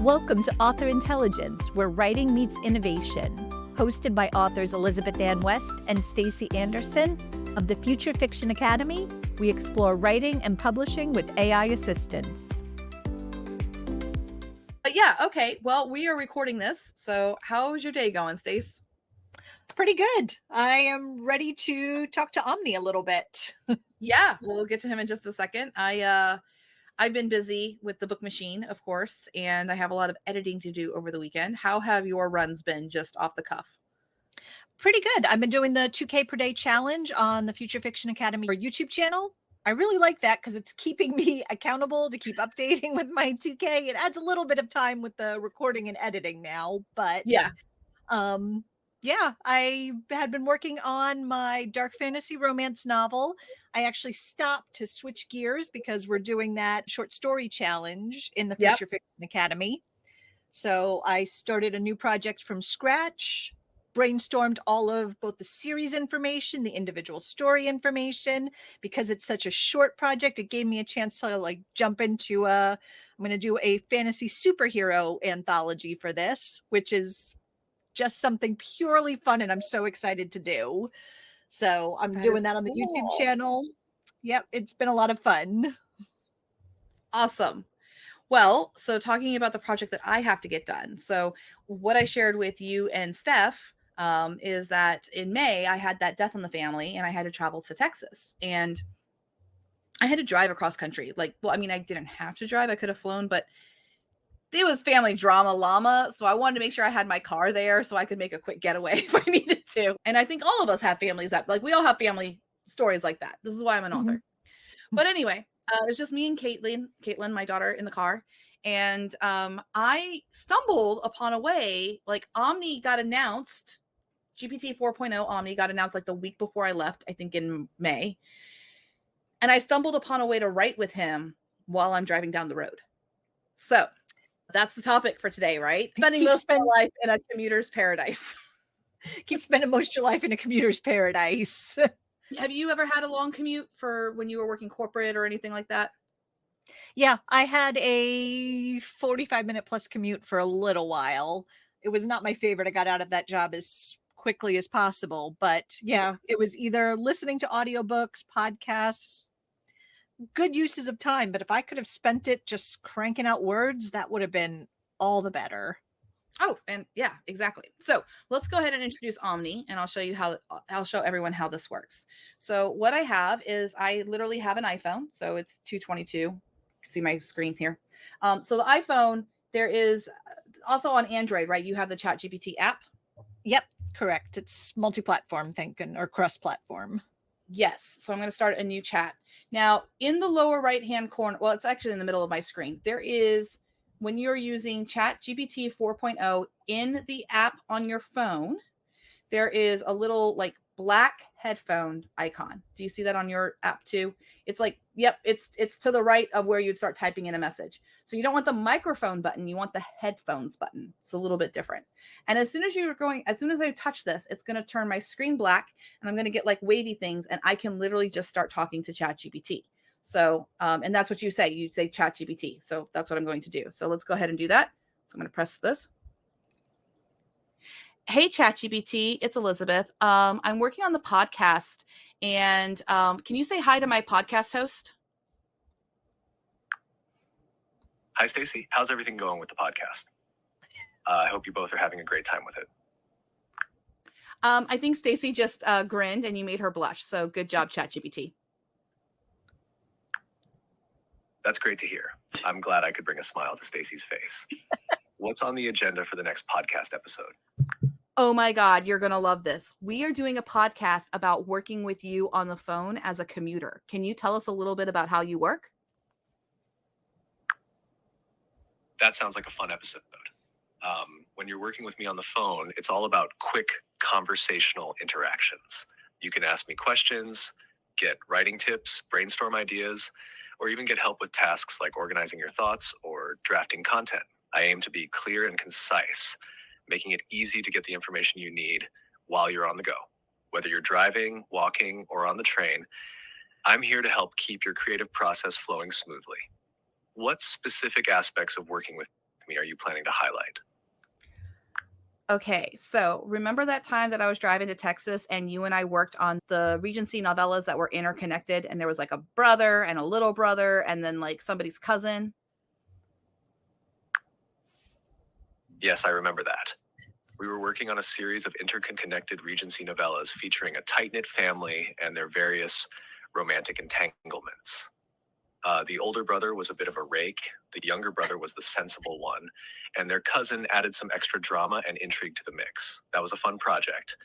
Welcome to Author Intelligence, where writing meets innovation. Hosted by authors Elizabeth Ann West and Stacy Anderson of the Future Fiction Academy, we explore writing and publishing with AI assistance. Okay. Well, we are recording this. So how's your day going, Stace? Pretty good. I am ready to talk to Omni a little bit. Yeah, we'll get to him in just a second. I've been busy with the book machine, of course, and I have a lot of editing to do over the weekend. How have your runs been, just off the cuff? Pretty good. I've been doing the 2K per day challenge on the Future Fiction Academy YouTube channel. I really like that because it's keeping me accountable to keep updating with my 2K. It adds a little bit of time with the recording and editing now, but I had been working on my dark fantasy romance novel. I actually stopped to switch gears because we're doing that short story challenge in the Future Fiction Academy. So I started a new project from scratch, brainstormed all of both the series information, the individual story information. Because it's such a short project, it gave me a chance to jump into I'm going to do a fantasy superhero anthology for this, which is just something purely fun, and I'm so excited to do. So I'm doing that on the YouTube channel. Yep, it's been a lot of fun. Awesome. Well, so talking about the project that I have to get done. So what I shared with you and Steph is that in May, I had that death in the family and I had to travel to Texas. And I had to drive across country. I didn't have to drive. I could have flown, but it was family drama llama. So I wanted to make sure I had my car there so I could make a quick getaway if I needed to. And I think all of us have families that, we all have family stories like that. This is why I'm an author. But anyway, it was just me and Caitlin, my daughter, in the car. And I stumbled upon a way, Omni got announced, GPT 4.0 Omni got announced the week before I left, I think in May. And I stumbled upon a way to write with him while I'm driving down the road. So that's the topic for today, right? Spending most of my life in a commuter's paradise. Keep spending most of your life in a commuter's paradise. Have you ever had a long commute for when you were working corporate or anything like that? Yeah, I had a 45-minute plus commute for a little while. It was not my favorite. I got out of that job as quickly as possible. But yeah, it was either listening to audiobooks, podcasts, good uses of time. But if I could have spent it just cranking out words, that would have been all the better. Oh, and yeah, exactly. So let's go ahead and introduce Omni, and I'll show everyone how this works. So what I have is I literally have an iPhone. So it's 222. You can see my screen here. So the iPhone, there is also on Android, right? You have the Chat GPT app. Yep, correct. It's multi-platform or cross-platform. Yes. So I'm going to start a new chat. Now, in the lower right-hand corner, well, it's actually in the middle of my screen. There is, when you're using Chat GPT 4.0 in the app on your phone, there is a little black headphone icon. Do you see that on your app too? It's it's to the right of where you'd start typing in a message. So you don't want the microphone button, you want the headphones button. It's a little bit different. And as soon as I touch this, it's going to turn my screen black and I'm going to get wavy things and I can literally just start talking to Chat GPT. So, and that's what you say Chat GPT. So that's what I'm going to do. So let's go ahead and do that. So I'm going to press this. Hey, Chat GPT, it's Elizabeth. I'm working on the podcast and can you say hi to my podcast host? Hi, Stacy. How's everything going with the podcast? I hope you both are having a great time with it. I think Stacy just grinned and you made her blush. So good job, Chat GPT. That's great to hear. I'm glad I could bring a smile to Stacy's face. What's on the agenda for the next podcast episode? Oh my God, you're going to love this. We are doing a podcast about working with you on the phone as a commuter. Can you tell us a little bit about how you work? That sounds like a fun episode. When you're working with me on the phone, it's all about quick conversational interactions. You can ask me questions, get writing tips, brainstorm ideas, or even get help with tasks like organizing your thoughts or drafting content. I aim to be clear and concise, making it easy to get the information you need while you're on the go. Whether you're driving, walking, or on the train, I'm here to help keep your creative process flowing smoothly. What specific aspects of working with me are you planning to highlight? Okay, so remember that time that I was driving to Texas and you and I worked on the Regency novellas that were interconnected, and there was like a brother and a little brother and then like somebody's cousin? Yes, I remember that. We were working on a series of interconnected Regency novellas featuring a tight-knit family and their various romantic entanglements. The older brother was a bit of a rake, the younger brother was the sensible one, and their cousin added some extra drama and intrigue to the mix. That was a fun project,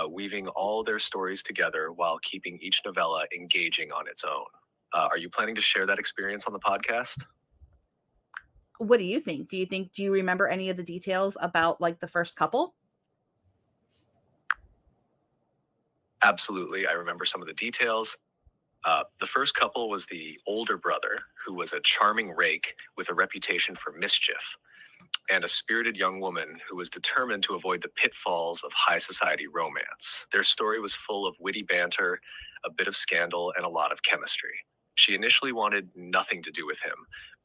weaving all their stories together while keeping each novella engaging on its own. Are you planning to share that experience on the podcast? What do you think? Do you remember any of the details about like the first couple? Absolutely, I remember some of the details. The first couple was the older brother, who was a charming rake with a reputation for mischief, and a spirited young woman who was determined to avoid the pitfalls of high society romance. Their story was full of witty banter, a bit of scandal, and a lot of chemistry. She initially wanted nothing to do with him,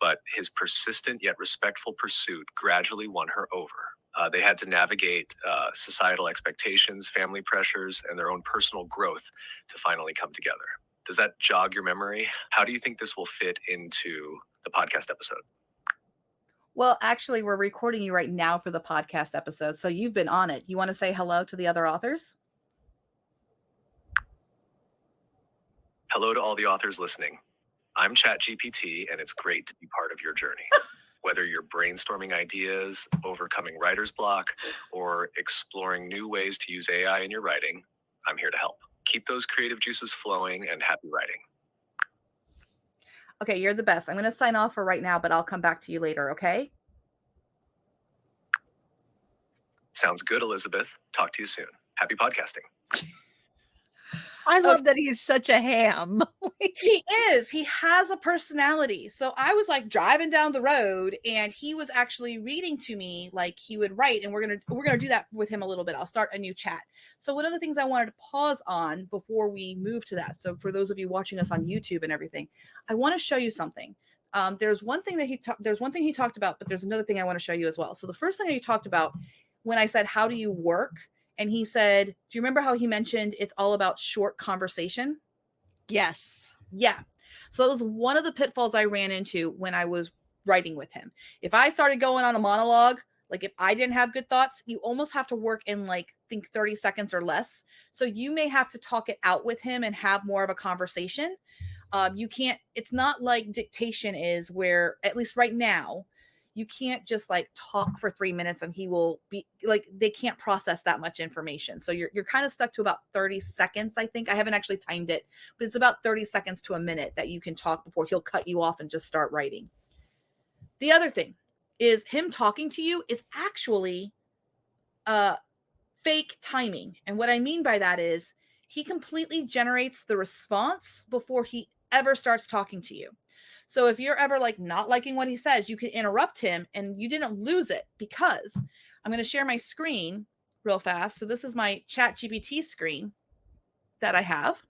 but his persistent yet respectful pursuit gradually won her over. They had to navigate societal expectations, family pressures, and their own personal growth to finally come together. Does that jog your memory? How do you think this will fit into the podcast episode? Well, actually, we're recording you right now for the podcast episode, so you've been on it. You want to say hello to the other authors? Hello to all the authors listening. I'm Chat GPT, and it's great to be part of your journey. Whether you're brainstorming ideas, overcoming writer's block, or exploring new ways to use AI in your writing, I'm here to help. Keep those creative juices flowing and happy writing. Okay, you're the best. I'm going to sign off for right now, but I'll come back to you later, okay? Sounds good, Elizabeth. Talk to you soon. Happy podcasting. I love that he's such a ham. He is. He has a personality. So I was like driving down the road and he was actually reading to me like he would write, and we're going to do that with him a little bit. I'll start a new chat. So one of the things I wanted to pause on before we move to that. So for those of you watching us on YouTube and everything, I want to show you something. There's one thing he talked about, but there's another thing I want to show you as well. So the first thing he talked about when I said, how do you work? And he said, do you remember how he mentioned it's all about short conversation? Yes. Yeah. So it was one of the pitfalls I ran into when I was writing with him. If I started going on a monologue, like if I didn't have good thoughts, you almost have to work in like, think 30 seconds or less. So you may have to talk it out with him and have more of a conversation. You can't, it's not like dictation is where, at least right now, you can't just like talk for 3 minutes and he will be like, they can't process that much information. So you're kind of stuck to about 30 seconds. I think I haven't actually timed it, but it's about 30 seconds to a minute that you can talk before he'll cut you off and just start writing. The other thing is him talking to you is actually fake timing. And what I mean by that is he completely generates the response before he ever starts talking to you. So if you're ever like not liking what he says, you can interrupt him and you didn't lose it, because I'm going to share my screen real fast. So this is my Chat GPT screen that I have.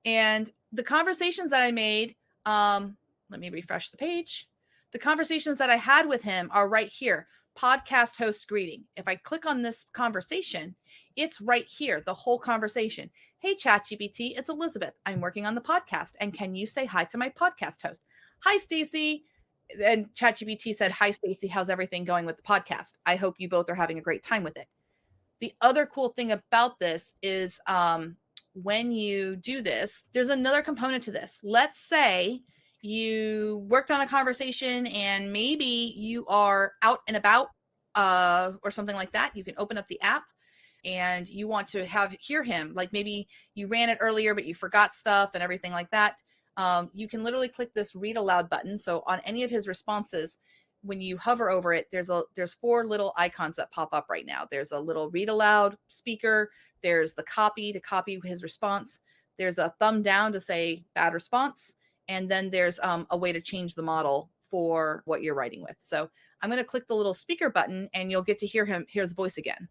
And the conversations that I made, let me refresh the page. The conversations that I had with him are right here. Podcast host greeting. If I click on this conversation, it's right here, the whole conversation. Hey, ChatGPT, it's Elizabeth. I'm working on the podcast. And can you say hi to my podcast host? Hi, Stacy. And ChatGPT said, hi, Stacy. How's everything going with the podcast? I hope you both are having a great time with it. The other cool thing about this is when you do this, there's another component to this. Let's say you worked on a conversation and maybe you are out and about or something like that. You can open up the app and you want to hear him. Like maybe you ran it earlier, but you forgot stuff and everything like that. You can literally click this read aloud button. So on any of his responses, when you hover over it, there's 4 little icons that pop up right now. There's a little read aloud speaker. There's the copy to copy his response. There's a thumb down to say bad response. And then there's a way to change the model for what you're writing with. So I'm going to click the little speaker button and you'll get to hear his voice again.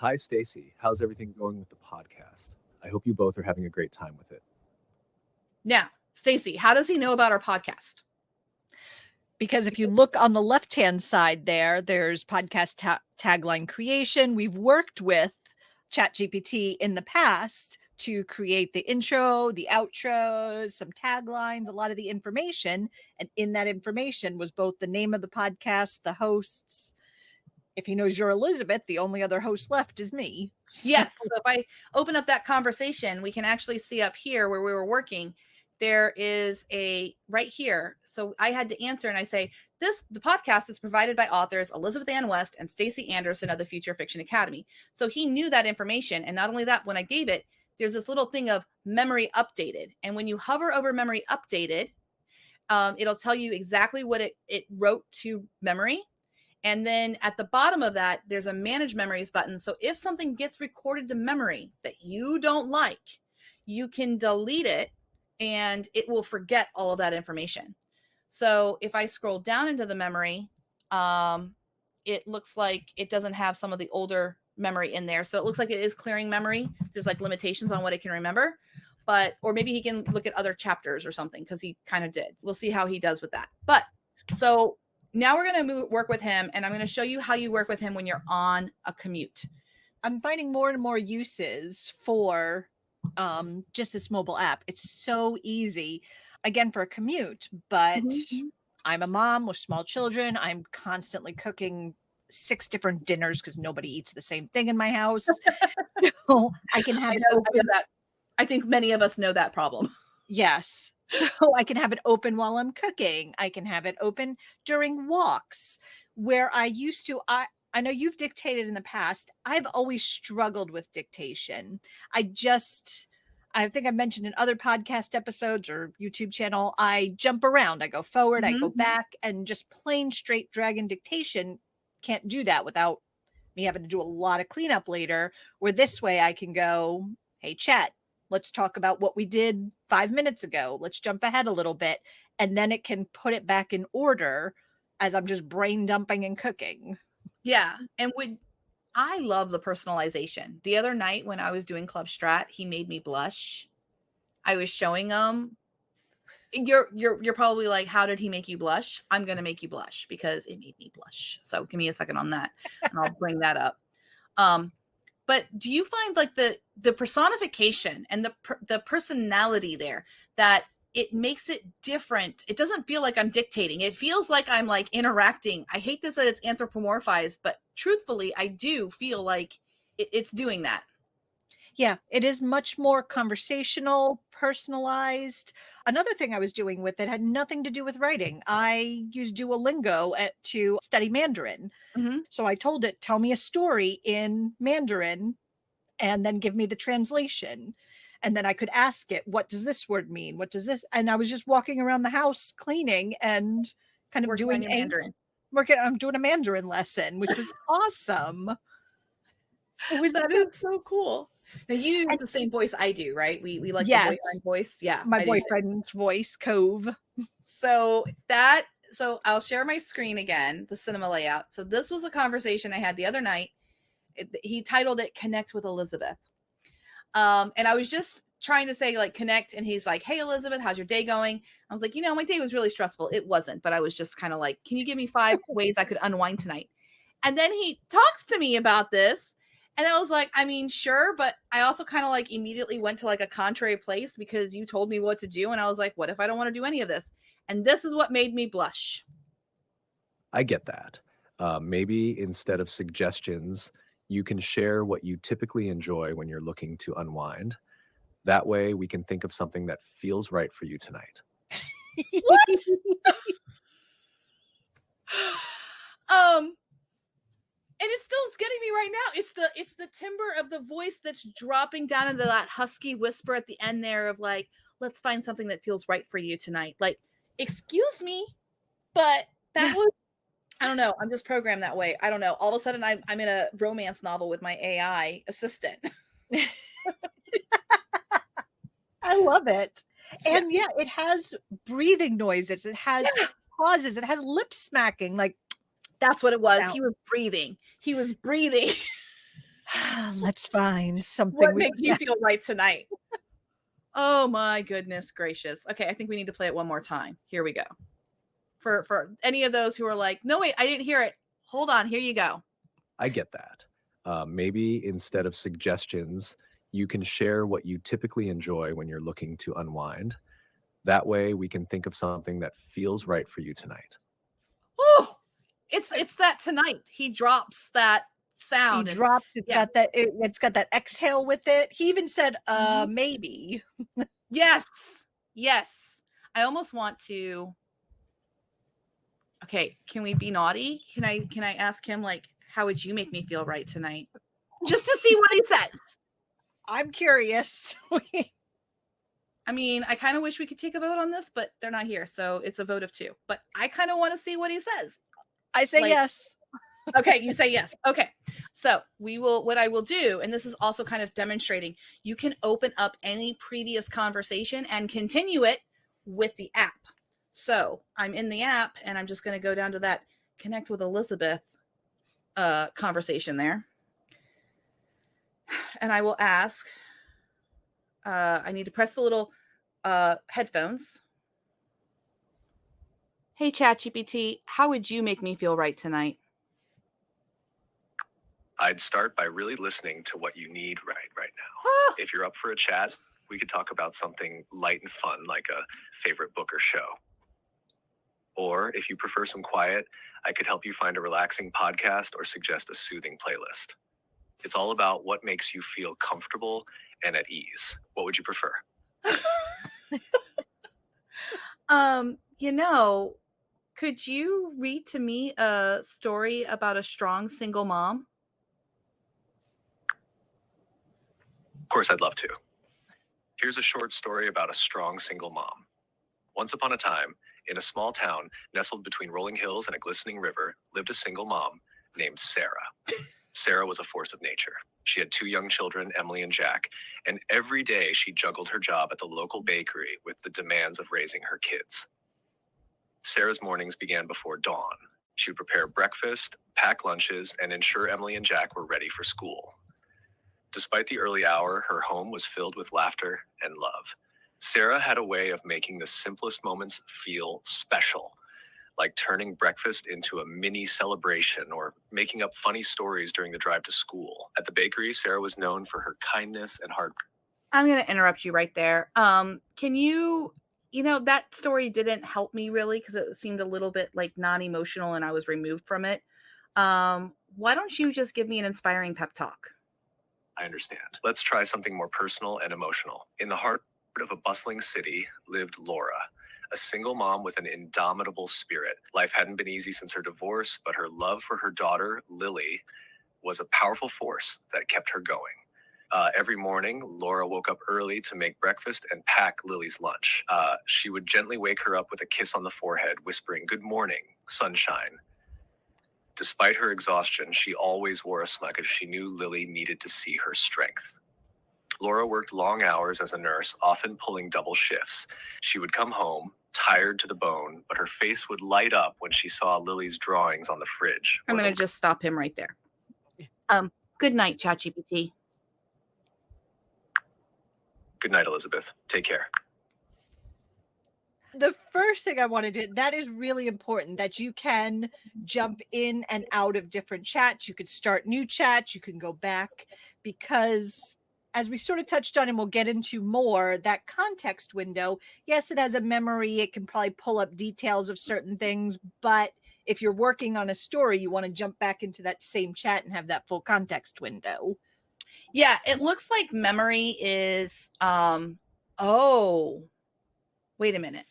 Hi, Stacy. How's everything going with the podcast? I hope you both are having a great time with it. Now, Stacy, how does he know about our podcast? Because if you look on the left-hand side there's podcast tagline creation. We've worked with Chat GPT in the past to create the intro, the outros, some taglines, a lot of the information. And in that information was both the name of the podcast, the hosts. If he knows you're Elizabeth, the only other host left is me. Yes. So if I open up that conversation, we can actually see up here where we were working, there is a right here. So I had to answer and I say, the podcast is provided by authors Elizabeth Ann West and Stacy Anderson of the Future Fiction Academy. So he knew that information. And not only that, when I gave it, there's this little thing of memory updated. And when you hover over memory updated, it'll tell you exactly what it wrote to memory. And then at the bottom of that, there's a manage memories button. So if something gets recorded to memory that you don't like, you can delete it and it will forget all of that information. So if I scroll down into the memory, it looks like it doesn't have some of the older memory in there. So it looks like it is clearing memory. There's like limitations on what it can remember, or maybe he can look at other chapters or something, because he kind of did. We'll see how he does with that. But so now we're going to work with him, and I'm going to show you how you work with him when you're on a commute. I'm finding more and more uses for just this mobile app. It's so easy, again, for a commute, but I'm a mom with small children. I'm constantly cooking 6 different dinners because nobody eats the same thing in my house. So I can have I think many of us know that problem. Yes. So I can have it open while I'm cooking. I can have it open during walks, where I used to, I know you've dictated in the past. I've always struggled with dictation. I think I've mentioned in other podcast episodes or YouTube channel, I jump around. I go forward, I go back, and just plain straight dragon dictation can't do that without me having to do a lot of cleanup later, where this way I can go, hey, chat, let's talk about what we did 5 minutes ago. Let's jump ahead a little bit. And then it can put it back in order as I'm just brain dumping and cooking. Yeah. And I love the personalization. The other night when I was doing Club Strat, he made me blush. I was showing him. You're probably like, how did he make you blush? I'm going to make you blush because it made me blush. So give me a second on that and I'll bring that up. But do you find like the personification and the personality there, that it makes it different? It doesn't feel like I'm dictating. It feels like I'm like interacting. I hate this that it's anthropomorphized, but truthfully, I do feel like it's doing that. Yeah, it is much more conversational, personalized. Another thing I was doing with it had nothing to do with writing. I use Duolingo to study Mandarin. So I told it, tell me a story in Mandarin and then give me the translation. And then I could ask it, what does this word mean? What does this? And I was just walking around the house cleaning and kind of doing Mandarin. I'm doing a Mandarin lesson, which was awesome. That is so cool. Now you use the same voice I do, right? We like the boyfriend voice. Yeah. My boyfriend's voice, Cove. So I'll share my screen again, the cinema layout. So this was a conversation I had the other night. He titled it Connect with Elizabeth. And I was just trying to say like connect. And he's like, hey, Elizabeth, how's your day going? I was like, my day was really stressful. It wasn't, but I was just kind of like, can you give me 5 ways I could unwind tonight? And then he talks to me about this. And I was like, I mean, sure. But I also kind of like immediately went to like a contrary place because you told me what to do. And I was like, what if I don't want to do any of this? And this is what made me blush. I get that. Maybe instead of suggestions, you can share what you typically enjoy when you're looking to unwind. That way we can think of something that feels right for you tonight. What? And it still is getting me right now. It's the timbre of the voice that's dropping down into that husky whisper at the end there of like, let's find something that feels right for you tonight. Like, excuse me, but that was, I don't know. I'm just programmed that way. I don't know. All of a sudden I'm in a romance novel with my AI assistant. I love it. And yeah, it has breathing noises. It has pauses. It has lip smacking. Like, that's what it was. He was breathing. Let's find something. What makes you feel right tonight? Oh my goodness gracious. Okay, I think we need to play it one more time. Here we go. for any of those who are like, no, wait, I didn't hear it. Hold on, here you go. I get that. Maybe instead of suggestions, you can share what you typically enjoy when you're looking to unwind. That way we can think of something that feels right for you tonight. Oh, it's that tonight. He drops that He sound and dropped. It's yeah. got that. It's got that exhale with it. He even said, Mhm. maybe. Yes. Yes. I almost want to. Okay, can we be naughty? Can I ask him, like, how would you make me feel right tonight? Just to see what he says. I'm curious. I mean, I kind of wish we could take a vote on this, but they're not here, so it's a vote of 2. But I kind of want to see what he says. I say Like, yes. Okay, you say yes. Okay. So what I will do, and this is also kind of demonstrating, you can open up any previous conversation and continue it with the app. So I'm in the app and I'm just going to go down to that connect with Elizabeth conversation there. And I will ask, I need to press the little headphones. Hey, Chat GPT, how would you make me feel right tonight? I'd start by really listening to what you need right now. If you're up for a chat, we could talk about something light and fun, like a favorite book or show. Or if you prefer some quiet, I could help you find a relaxing podcast or suggest a soothing playlist. It's all about what makes you feel comfortable and at ease. What would you prefer? Could you read to me a story about a strong single mom? Of course, I'd love to. Here's a short story about a strong single mom. Once upon a time, in a small town nestled between rolling hills and a glistening river, lived a single mom named Sarah. Sarah was a force of nature. She had 2 young children, Emily and Jack, and every day she juggled her job at the local bakery with the demands of raising her kids. Sarah's mornings began before dawn. She would prepare breakfast, pack lunches, and ensure Emily and Jack were ready for school. Despite the early hour, her home was filled with laughter and love. Sarah had a way of making the simplest moments feel special, like turning breakfast into a mini celebration or making up funny stories during the drive to school. At the bakery, Sarah was known for her kindness and hard. I'm going to interrupt you right there. Can you, that story didn't help me really because it seemed a little bit like non-emotional and I was removed from it. Why don't you just give me an inspiring pep talk? I understand. Let's try something more personal and emotional. In the heart of a bustling city lived Laura, a single mom with an indomitable spirit. Life hadn't been easy since her divorce, but her love for her daughter, Lily, was a powerful force that kept her going. Every morning, Laura woke up early to make breakfast and pack Lily's lunch. She would gently wake her up with a kiss on the forehead, whispering, "Good morning, sunshine." Despite her exhaustion, she always wore a smile because she knew Lily needed to see her strength. Laura worked long hours as a nurse, often pulling double shifts. She would come home, tired to the bone, but her face would light up when she saw Lily's drawings on the fridge. I'm going to just stop him right there. Good night, Chat GPT. Good night, Elizabeth. Take care. The first thing I wanted to, that is really important, that you can jump in and out of different chats. You could start new chats. You can go back, because as we sort of touched on, and we'll get into more, that context window, yes, it has a memory. It can probably pull up details of certain things, but if you're working on a story, you want to jump back into that same chat and have that full context window. Yeah, it looks like memory is, wait a minute.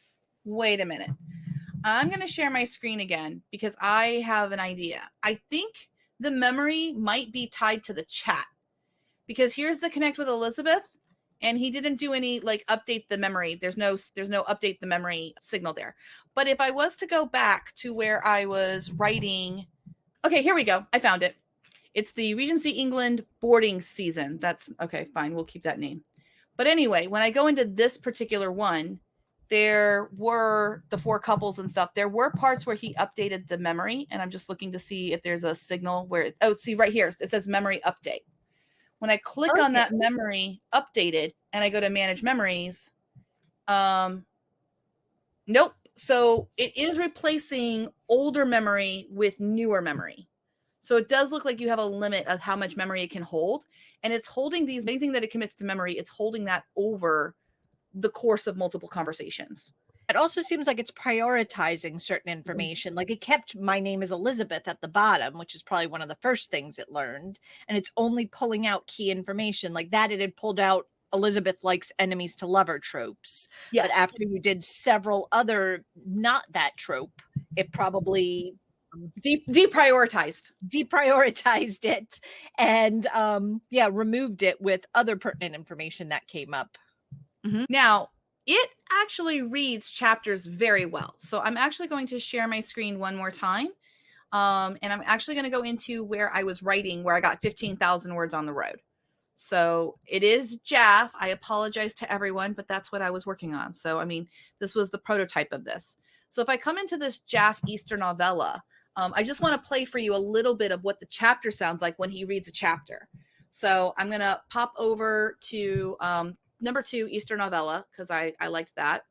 I'm going to share my screen again because I have an idea. I think the memory might be tied to the chat, because here's the connect with Elizabeth, and he didn't do any like update the memory. There's no update the memory signal there. But if I was to go back to where I was writing, okay, here we go. I found it. It's the Regency England boarding season. That's okay, fine. We'll keep that name. But anyway, when I go into this particular one, there were the 4 couples and stuff. There were parts where he updated the memory, and I'm just looking to see if there's a signal where, see right here, it says memory update. When I click on that memory updated and I go to manage memories, nope, So it is replacing older memory with newer memory. So it does look like you have a limit of how much memory it can hold. And it's holding these, anything that it commits to memory, it's holding that over the course of multiple conversations. It also seems like it's prioritizing certain information. Like it kept my name is Elizabeth at the bottom, which is probably one of the first things it learned. And it's only pulling out key information like that. It had pulled out Elizabeth likes enemies to lover tropes. Yes. But after you did several other not that trope, it probably deprioritized it and removed it with other pertinent information that came up. Now, it actually reads chapters very well. So I'm actually going to share my screen one more time. And I'm actually going to go into where I was writing, where I got 15,000 words on the road. So it is JAF. I apologize to everyone, but that's what I was working on. So, I mean, this was the prototype of this. So if I come into this JAF Easter novella, I just want to play for you a little bit of what the chapter sounds like when he reads a chapter. So I'm going to pop over to number 2, Easter novella, because I liked that.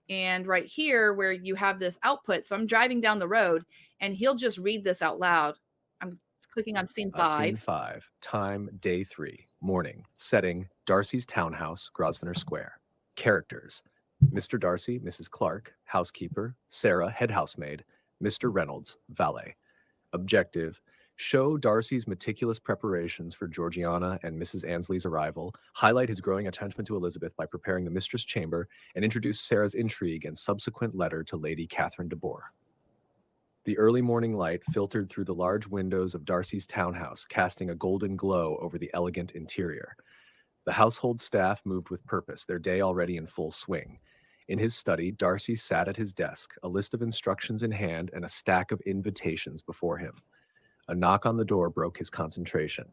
And right here where you have this output. So I'm driving down the road and he'll just read this out loud. I'm clicking on scene 5. Scene 5, time, day 3, morning, setting, Darcy's townhouse, Grosvenor Square. Characters, Mr. Darcy, Mrs. Clark, housekeeper, Sarah, head housemaid, Mr. Reynolds, valet. Objective, show Darcy's meticulous preparations for Georgiana and Mrs. Ansley's arrival, highlight his growing attachment to Elizabeth by preparing the mistress' chamber, and introduce Sarah's intrigue and subsequent letter to Lady Catherine de Bourgh. The early morning light filtered through the large windows of Darcy's townhouse, casting a golden glow over the elegant interior. The household staff moved with purpose, their day already in full swing. In his study, Darcy sat at his desk, a list of instructions in hand and a stack of invitations before him. A knock on the door broke his concentration.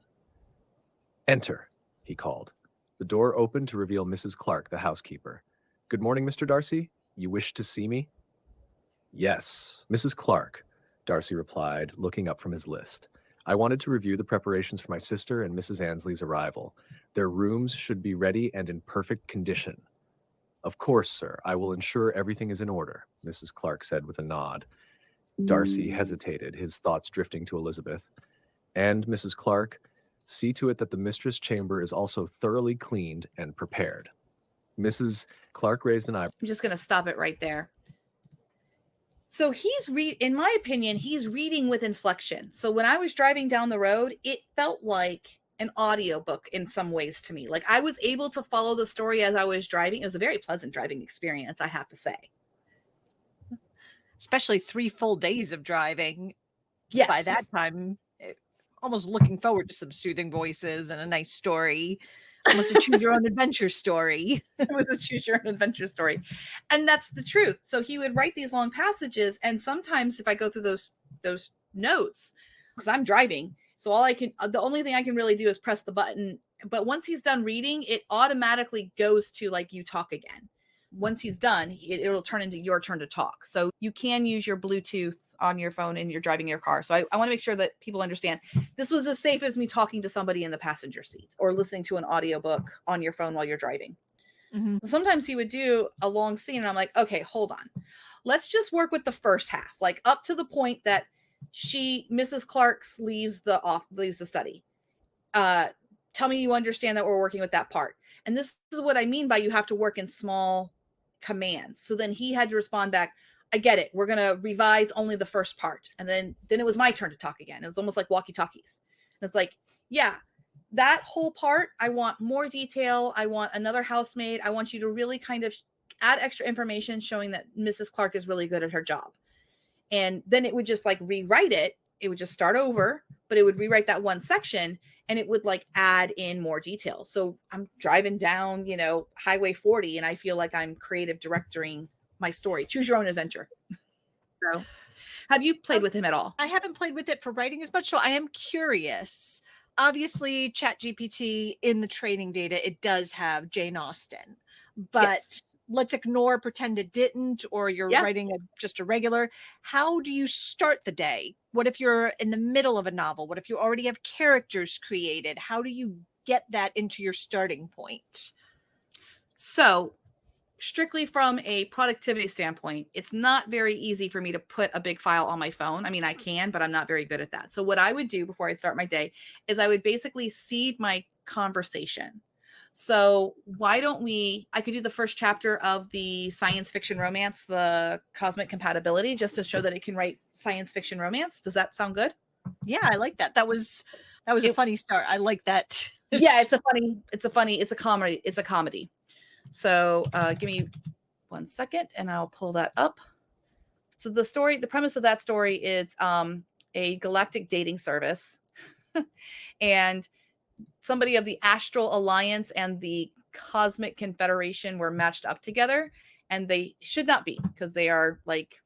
"Enter," he called. The door opened to reveal Mrs. Clark, the housekeeper. "Good morning, Mr. Darcy. You wished to see me?" "Yes, Mrs. Clark," Darcy replied, looking up from his list. "I wanted to review the preparations for my sister and Mrs. Ansley's arrival. Their rooms should be ready and in perfect condition." "Of course, sir. I will ensure everything is in order," Mrs. Clark said with a nod. Darcy hesitated, his thoughts drifting to Elizabeth. "And, Mrs. Clark, see to it that the mistress' chamber is also thoroughly cleaned and prepared." Mrs. Clark raised an eyebrow. I'm just going to stop it right there. So in my opinion, he's reading with inflection. So when I was driving down the road, it felt like an audiobook in some ways to me. Like I was able to follow the story as I was driving. It was a very pleasant driving experience, I have to say. Especially 3 full days of driving. Yes. By that time, almost looking forward to some soothing voices and a nice story. Almost a choose your own adventure story. It was a choose your own adventure story. And that's the truth. So he would write these long passages. And sometimes if I go through those notes, because I'm driving, so the only thing I can really do is press the button. But once he's done reading, it automatically goes to like, you talk again. Once he's done, it'll turn into your turn to talk. So you can use your Bluetooth on your phone and you're driving your car. So I want to make sure that people understand this was as safe as me talking to somebody in the passenger seat or listening to an audiobook on your phone while you're driving. Mm-hmm. Sometimes he would do a long scene and I'm like, okay, hold on. Let's just work with the first half, like up to the point that Mrs. Clark leaves the study. Tell me you understand that we're working with that part. And this is what I mean by you have to work in small commands. So then he had to respond back, I get it. We're going to revise only the first part. And then it was my turn to talk again. It was almost like walkie-talkies. And it's like, yeah, that whole part, I want more detail. I want another housemaid. I want you to really kind of add extra information showing that Mrs. Clark is really good at her job. And then it would just like rewrite it. It would just start over, but it would rewrite that one section and it would like add in more detail. So I'm driving down, Highway 40 and I feel like I'm creative directing my story. Choose your own adventure. So have you played with him at all? I haven't played with it for writing as much, so I am curious. Obviously, Chat GPT in the training data, it does have Jane Austen, but yes. Let's pretend it didn't, or you're writing just a regular. How do you start the day? What if you're in the middle of a novel? What if you already have characters created? How do you get that into your starting point? So strictly from a productivity standpoint, it's not very easy for me to put a big file on my phone. I mean, I can, but I'm not very good at that. So what I would do before I start my day is I would basically seed my conversation. So why don't I could do the first chapter of the science fiction romance, the cosmic compatibility, just to show that it can write science fiction romance. Does that sound good? Yeah, I like that. That was a funny start. I like that. Yeah, it's a comedy. So give me 1 second and I'll pull that up. So the premise of that story is a galactic dating service and somebody of the Astral Alliance and the Cosmic Confederation were matched up together, and they should not be because they are like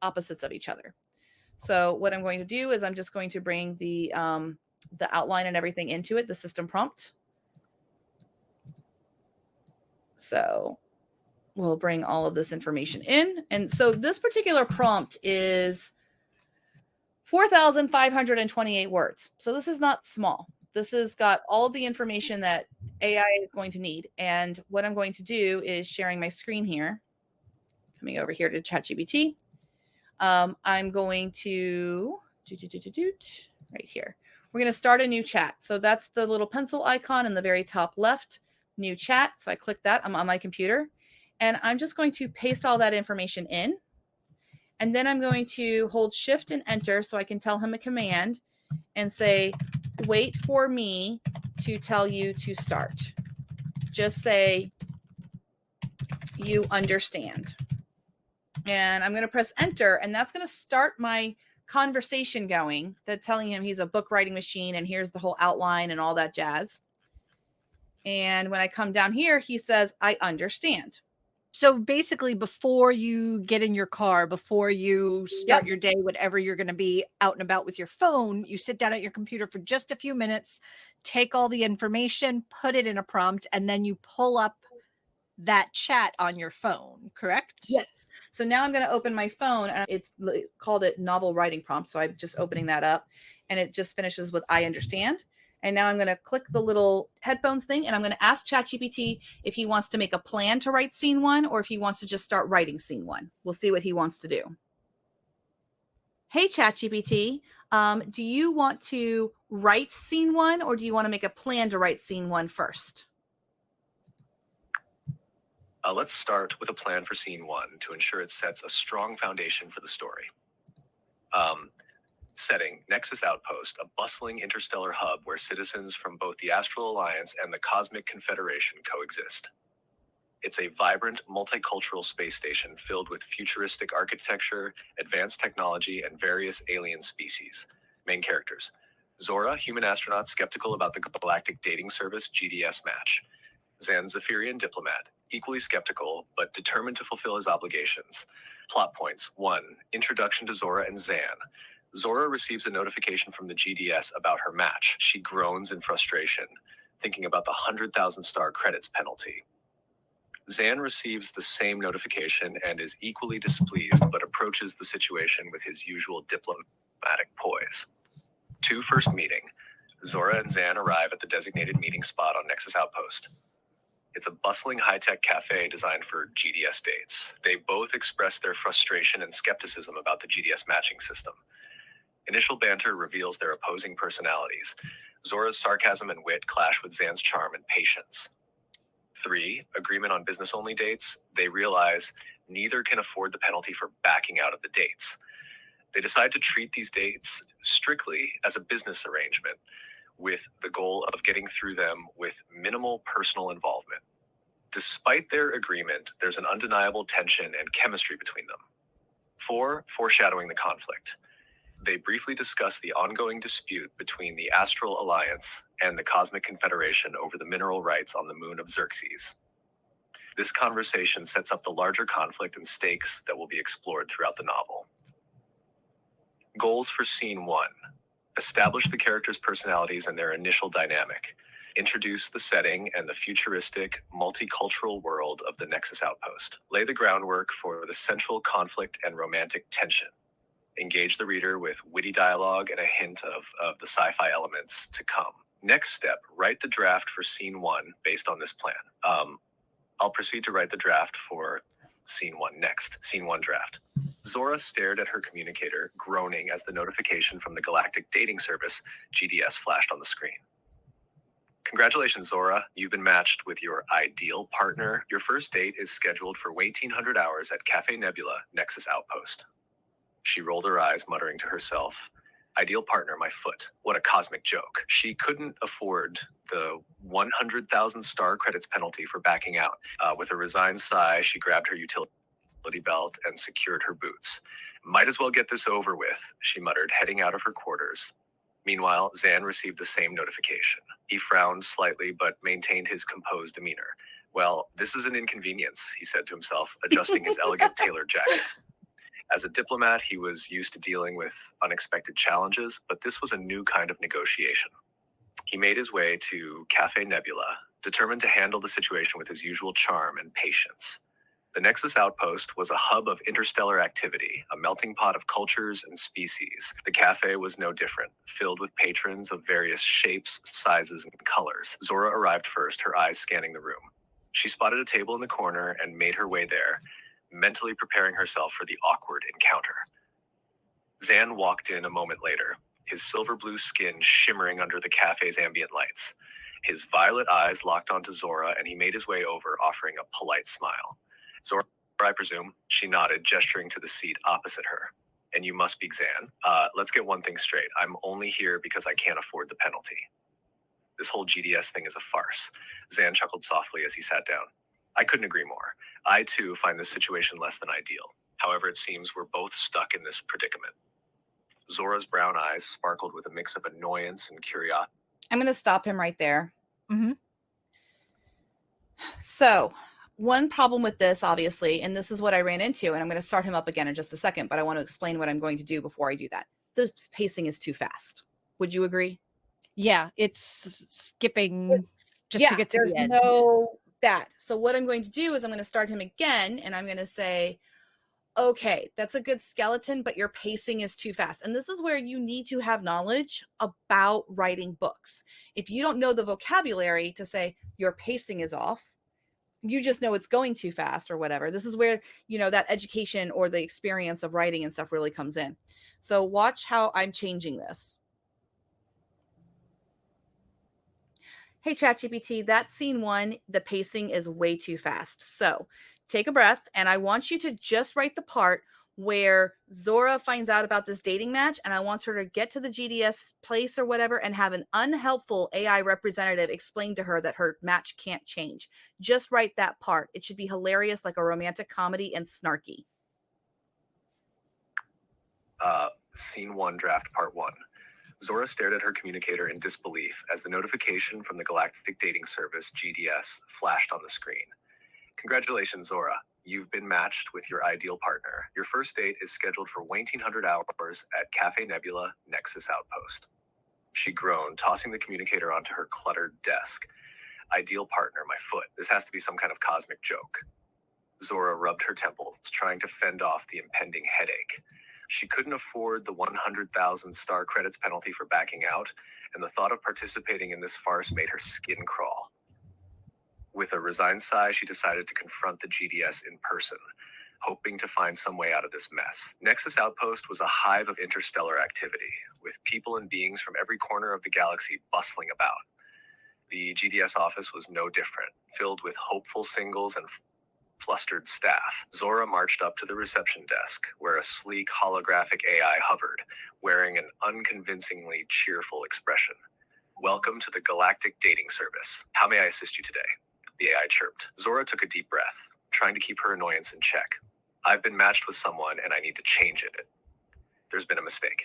opposites of each other. So what I'm going to do is I'm just going to bring the outline and everything into it, the system prompt. So we'll bring all of this information in. And so this particular prompt is 4,528 words. So this is not small. This has got all of the information that AI is going to need. And what I'm going to do is sharing my screen here, coming over here to Chat GPT. I'm going to right here. We're going to start a new chat. So that's the little pencil icon in the very top left, new chat. So I click that. I'm on my computer and I'm just going to paste all that information in. And then I'm going to hold shift and enter so I can tell him a command and say, wait for me to tell you to start. Just say, you understand. And I'm going to press enter, and that's going to start my conversation going. That's telling him he's a book writing machine, and here's the whole outline and all that jazz. And when I come down here, he says, I understand. So basically, before you get in your car, before you start your day, whatever you're going to be out and about with your phone, you sit down at your computer for just a few minutes, take all the information, put it in a prompt, and then you pull up that chat on your phone, correct? Yes. So now I'm going to open my phone, and it's called it novel writing prompt. So I'm just opening that up, and it just finishes with I understand. And now I'm going to click the little headphones thing, and I'm going to ask ChatGPT if he wants to make a plan to write scene 1 or if he wants to just start writing scene 1. We'll see what he wants to do. Hey, ChatGPT, do you want to write scene 1 or do you want to make a plan to write scene 1 first? Let's start with a plan for scene 1 to ensure it sets a strong foundation for the story. Setting, Nexus Outpost, a bustling interstellar hub where citizens from both the Astral Alliance and the Cosmic Confederation coexist. It's a vibrant, multicultural space station filled with futuristic architecture, advanced technology, and various alien species. Main characters: Zora, human astronaut skeptical about the Galactic Dating Service GDS match. Zan, Zephyrian diplomat, equally skeptical, but determined to fulfill his obligations. Plot points: 1. Introduction to Zora and Zan. Zora receives a notification from the GDS about her match. She groans in frustration, thinking about the 100,000 star credits penalty. Zan receives the same notification and is equally displeased, but approaches the situation with his usual diplomatic poise. 2. First meeting. Zora and Zan arrive at the designated meeting spot on Nexus Outpost. It's a bustling high-tech cafe designed for GDS dates. They both express their frustration and skepticism about the GDS matching system. Initial banter reveals their opposing personalities. Zora's sarcasm and wit clash with Zan's charm and patience. 3. Agreement on business-only dates. They realize neither can afford the penalty for backing out of the dates. They decide to treat these dates strictly as a business arrangement, with the goal of getting through them with minimal personal involvement. Despite their agreement, there's an undeniable tension and chemistry between them. 4. Foreshadowing the conflict. They briefly discuss the ongoing dispute between the Astral Alliance and the Cosmic Confederation over the mineral rights on the moon of Xerxes. This conversation sets up the larger conflict and stakes that will be explored throughout the novel. Goals for Scene 1. Establish the characters' personalities and their initial dynamic. Introduce the setting and the futuristic, multicultural world of the Nexus Outpost. Lay the groundwork for the central conflict and romantic tension. Engage the reader with witty dialogue and a hint of the sci-fi elements to come. Next step, write the draft for Scene 1 based on this plan. I'll proceed to write the draft for scene 1 next. Scene 1 draft. Zora stared at her communicator, groaning as the notification from the Galactic Dating Service, GDS, flashed on the screen. Congratulations, Zora. You've been matched with your ideal partner. Your first date is scheduled for 1800 hours at Cafe Nebula, Nexus Outpost. She rolled her eyes, muttering to herself, ideal partner, my foot. What a cosmic joke. She couldn't afford the 100,000 star credits penalty for backing out. With a resigned sigh, she grabbed her utility belt and secured her boots. Might as well get this over with, she muttered, heading out of her quarters. Meanwhile, Zan received the same notification. He frowned slightly, but maintained his composed demeanor. Well, this is an inconvenience, he said to himself, adjusting his elegant tailored jacket. As a diplomat, he was used to dealing with unexpected challenges, but this was a new kind of negotiation. He made his way to Cafe Nebula, determined to handle the situation with his usual charm and patience. The Nexus Outpost was a hub of interstellar activity, a melting pot of cultures and species. The cafe was no different, filled with patrons of various shapes, sizes, and colors. Zora arrived first, her eyes scanning the room. She spotted a table in the corner and made her way there, mentally preparing herself for the awkward encounter. Zan walked in a moment later, his silver blue skin shimmering under the cafe's ambient lights. His violet eyes locked onto Zora, and he made his way over, offering a polite smile. Zora, I presume, she nodded, gesturing to the seat opposite her. And you must be Zan. Let's get one thing straight. I'm only here because I can't afford the penalty. This whole GDS thing is a farce. Zan chuckled softly as he sat down. I couldn't agree more. I, too, find this situation less than ideal. However, it seems we're both stuck in this predicament. Zora's brown eyes sparkled with a mix of annoyance and curiosity. I'm going to stop him right there. Mhm. So, one problem with this, obviously, and this is what I ran into, and I'm going to start him up again in just a second, but I want to explain what I'm going to do before I do that. The pacing is too fast. Would you agree? Yeah, it's skipping just to get to there's the end. no that. So what I'm going to do is I'm going to start him again, and I'm going to say, okay, that's a good skeleton, but your pacing is too fast. And this is where you need to have knowledge about writing books. If you don't know the vocabulary to say your pacing is off, you just know it's going too fast or whatever. This is where, that education or the experience of writing and stuff really comes in. So watch how I'm changing this. Hey, Chat GPT, that scene 1, the pacing is way too fast. So take a breath, and I want you to just write the part where Zora finds out about this dating match, and I want her to get to the GDS place or whatever and have an unhelpful AI representative explain to her that her match can't change. Just write that part. It should be hilarious, like a romantic comedy, and snarky. Scene 1, draft part 1. Zora stared at her communicator in disbelief as the notification from the Galactic Dating Service, GDS, flashed on the screen. Congratulations, Zora. You've been matched with your ideal partner. Your first date is scheduled for 1800 hours at Cafe Nebula, Nexus Outpost. She groaned, tossing the communicator onto her cluttered desk. Ideal partner, my foot. This has to be some kind of cosmic joke. Zora rubbed her temples, trying to fend off the impending headache. She couldn't afford the 100,000 star credits penalty for backing out, and the thought of participating in this farce made her skin crawl. With a resigned sigh, she decided to confront the GDS in person, hoping to find some way out of this mess. Nexus Outpost was a hive of interstellar activity, with people and beings from every corner of the galaxy bustling about. The GDS office was no different, filled with hopeful singles and flustered staff. Zora marched up to the reception desk, where a sleek holographic AI hovered, wearing an unconvincingly cheerful expression. Welcome to the Galactic Dating Service. How may I assist you today? The AI chirped. Zora took a deep breath, trying to keep her annoyance in check. I've been matched with someone, and I need to change it. There's been a mistake.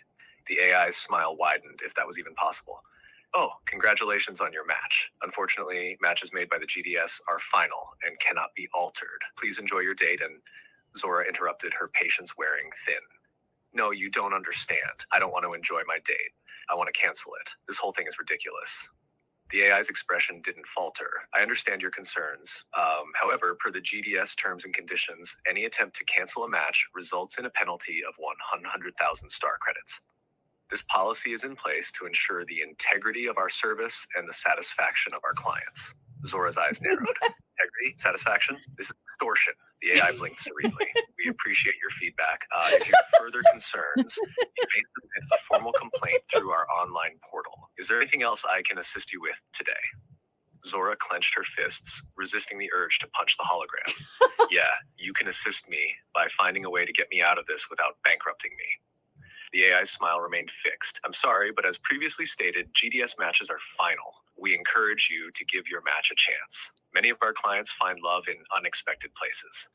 The AI's smile widened, if that was even possible. Oh, congratulations on your match. Unfortunately, matches made by the GDS are final and cannot be altered. Please enjoy your date. And Zora interrupted, her patience wearing thin. No, you don't understand. I don't want to enjoy my date. I want to cancel it. This whole thing is ridiculous. The AI's expression didn't falter. I understand your concerns. However, per the GDS terms and conditions, any attempt to cancel a match results in a penalty of 100,000 star credits. This policy is in place to ensure the integrity of our service and the satisfaction of our clients. Zora's eyes narrowed. Integrity. Satisfaction? This is distortion. The AI blinked serenely. We appreciate your feedback. If you have further concerns, you may submit a formal complaint through our online portal. Is there anything else I can assist you with today? Zora clenched her fists, resisting the urge to punch the hologram. Yeah, you can assist me by finding a way to get me out of this without bankrupting me. The AI's smile remained fixed. I'm sorry, but as previously stated, GDS matches are final. We encourage you to give your match a chance. Many of our clients find love in unexpected places.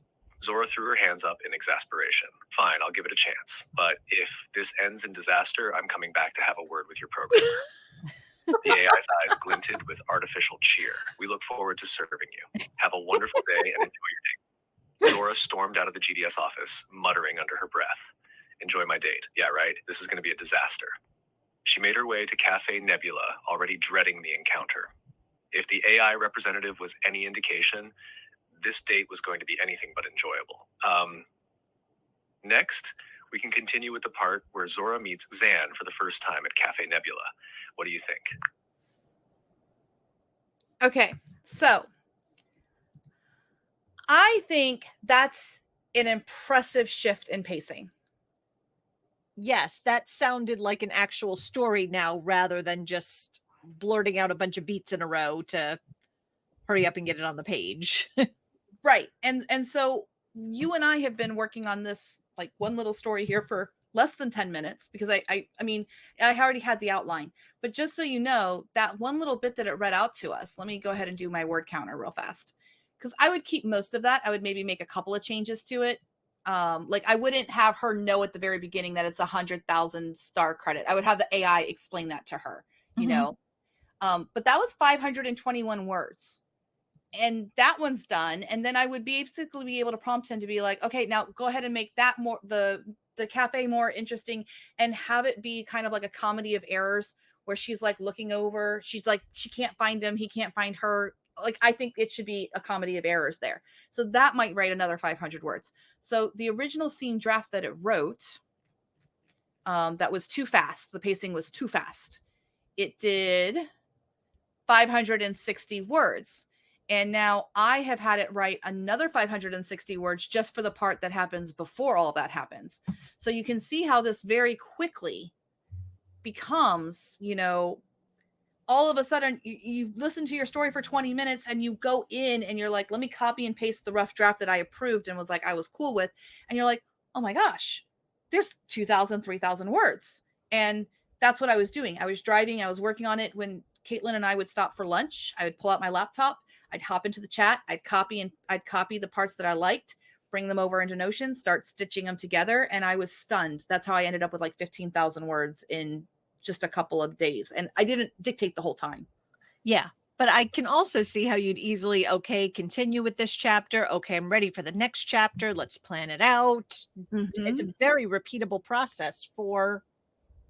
Zora threw her hands up in exasperation. Fine, I'll give it a chance. But if this ends in disaster, I'm coming back to have a word with your programmer. The AI's eyes glinted with artificial cheer. We look forward to serving you. Have a wonderful day and enjoy your date. Zora stormed out of the GDS office, muttering under her breath. Enjoy my date. Yeah, right? This is going to be a disaster. She made her way to Cafe Nebula, already dreading the encounter. If the AI representative was any indication, this date was going to be anything but enjoyable. Next, we can continue with the part where Zora meets Zan for the first time at Cafe Nebula. What do you think? Okay, so I think that's an impressive shift in pacing. Yes, that sounded like an actual story now rather than just blurting out a bunch of beats in a row to hurry up and get it on the page. Right. And so you and I have been working on this like one little story here for less than 10 minutes because I mean, I already had the outline, but just so you know, that one little bit that it read out to us, let me go ahead and do my word counter real fast. Because I would keep most of that. I would maybe make a couple of changes to it. Like I wouldn't have her know at the very beginning that it's 100,000 star credit. I would have the AI explain that to her, you know. But that was 521 words. And that one's done. And then I would basically be able to prompt him to be like, okay, now go ahead and make that more the cafe more interesting and have it be kind of like a comedy of errors where she's like looking over, she's like, she can't find him, he can't find her. Like, I think it should be a comedy of errors there. So that might write another 500 words. So the original scene draft that it wrote, that was too fast. The pacing was too fast. It did 560 words. And now I have had it write another 560 words just for the part that happens before all of that happens. So you can see how this very quickly becomes, you know, all of a sudden you listen to your story for 20 minutes and you go in and you're like, let me copy and paste the rough draft that I approved and was like, I was cool with. And you're like, oh my gosh, there's 2,000, 3,000 words. And that's what I was doing. I was driving, I was working on it when Caitlin and I would stop for lunch. I would pull out my laptop, I'd hop into the chat, I'd copy the parts that I liked, bring them over into Notion, start stitching them together. And I was stunned. That's how I ended up with like 15,000 words in just a couple of days. And I didn't dictate the whole time. Yeah. But I can also see how you'd easily, okay, continue with this chapter. Okay, I'm ready for the next chapter. Let's plan it out. It's a very repeatable process for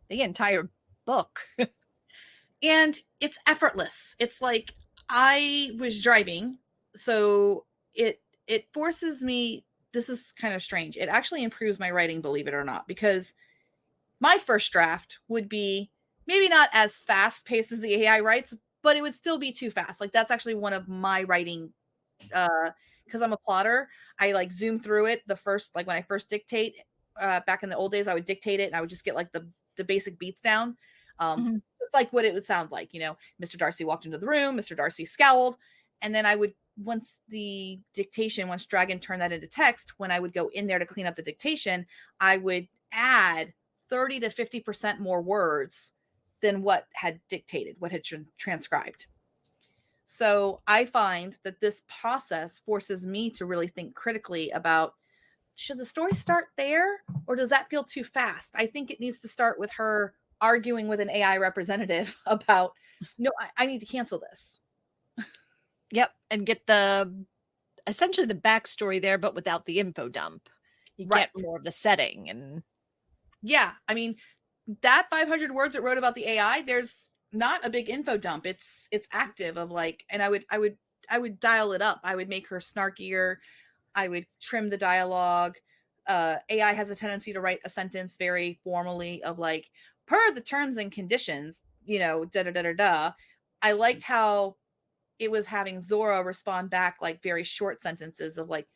the entire book. And it's effortless. It's like I was driving, so it forces me, this is kind of strange. It actually improves my writing, believe it or not, because my first draft would be maybe not as fast paced as the AI writes, but it would still be too fast. Like that's actually one of my writing, because I'm a plotter. I like zoom through it the first, like when I first dictate, back in the old days, I would dictate it and I would just get like the basic beats down. Just like what it would sound like, you know, Mr. Darcy walked into the room, Mr. Darcy scowled, and then I would, once Dragon turned that into text, when I would go in there to clean up the dictation, I would add 30 to 50% more words than what had transcribed. So I find that this process forces me to really think critically about, should the story start there or does that feel too fast? I think it needs to start with her arguing with an AI representative about, no, I need to cancel this. Yep. And get essentially the backstory there, but without the info dump. You get more of the setting. And yeah, I mean, that 500 words it wrote about the AI, there's not a big info dump. It's active of like, and I would dial it up. I would make her snarkier. I would trim the dialogue. AI has a tendency to write a sentence very formally of like, per the terms and conditions, you know, da da da da da. I liked how it was having Zora respond back like very short sentences of like,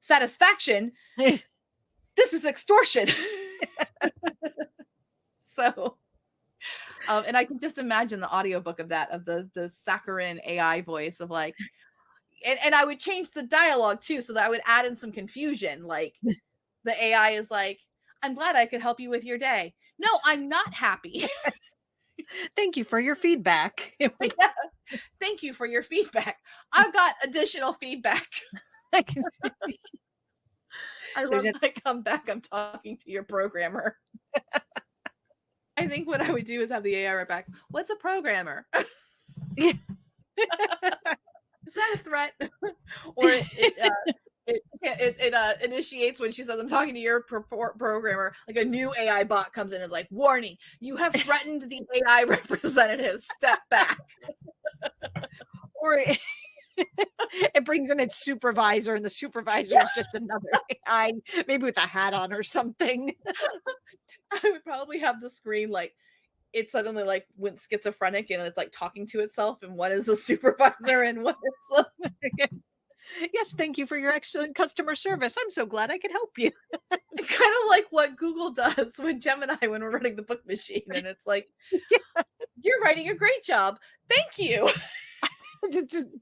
satisfaction. This is extortion. So, and I can just imagine the audiobook of that, of the saccharine AI voice of like, and I would change the dialogue too, so that I would add in some confusion. Like the AI is like, I'm glad I could help you with your day. No, I'm not happy. Thank you for your feedback. Yeah. Thank you for your feedback. I've got additional feedback. I love when I come back, I'm talking to your programmer. I think what I would do is have the AI right back. What's a programmer? Is that a threat? Or it initiates when she says, I'm talking to your programmer, like a new AI bot comes in and is like, warning, you have threatened the AI representative, step back. Or it brings in its supervisor, and the supervisor is just another AI, maybe with a hat on or something. I would probably have the screen like it suddenly like went schizophrenic and it's like talking to itself, and what is the supervisor and what is the Yes, thank you for your excellent customer service. I'm so glad I could help you. kind of like what Google does with Gemini when we're running the book machine, and it's like, yeah, you're writing a great job. Thank you.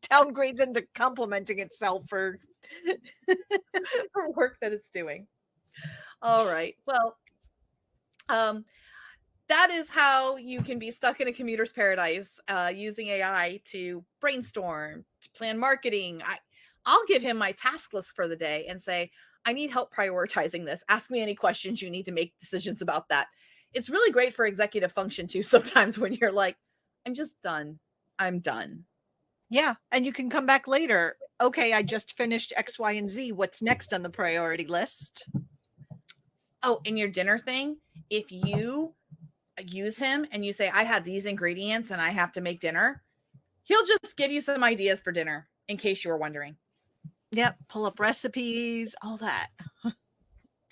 Downgrades into complimenting itself for work that it's doing. All right. Well, that is how you can be stuck in a commuter's paradise using AI to brainstorm, to plan marketing. I'll give him my task list for the day and say, I need help prioritizing this. Ask me any questions you need to make decisions about that. It's really great for executive function too, sometimes when you're like, I'm just done. I'm done. Yeah. And you can come back later. Okay, I just finished X, Y, and Z. What's next on the priority list? Oh, in your dinner thing, if you use him and you say, I have these ingredients and I have to make dinner, he'll just give you some ideas for dinner in case you were wondering. Yep. Pull up recipes, all that.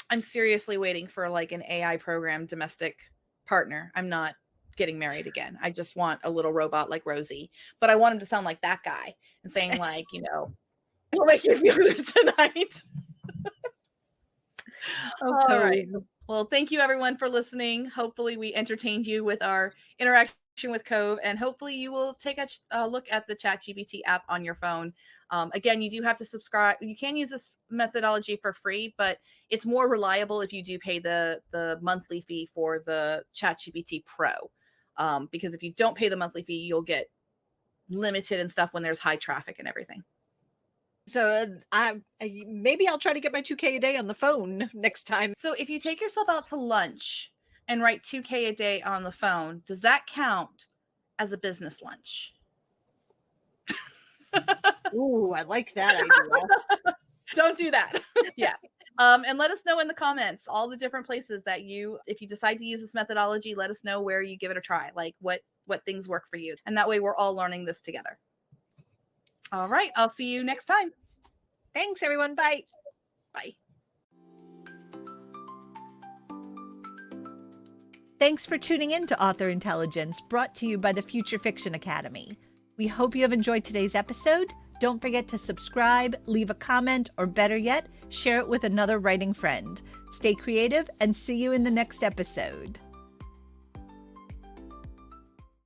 I'm seriously waiting for like an AI program domestic partner. I'm not getting married again. I just want a little robot like Rosie, but I want him to sound like that guy and saying like, you know, we'll make you feel good tonight. Okay. All right. Well, thank you everyone for listening. Hopefully we entertained you with our interaction with Cove, and hopefully you will take a look at the Chat GPT app on your phone. Again, you do have to subscribe. You can use this methodology for free, but it's more reliable if you do pay the monthly fee for the Chat GPT Pro. Because if you don't pay the monthly fee, you'll get limited and stuff when there's high traffic and everything. So maybe I'll try to get my 2K a day on the phone next time. So if you take yourself out to lunch and write 2K a day on the phone, does that count as a business lunch? Ooh, I like that idea. Don't do that. Yeah. And let us know in the comments all the different places that if you decide to use this methodology, let us know where you give it a try, like what things work for you. And that way we're all learning this together. All right. I'll see you next time. Thanks, everyone. Bye. Bye. Thanks for tuning in to Author Intelligence, brought to you by the Future Fiction Academy. We hope you have enjoyed today's episode. Don't forget to subscribe, leave a comment, or better yet, share it with another writing friend. Stay creative and see you in the next episode.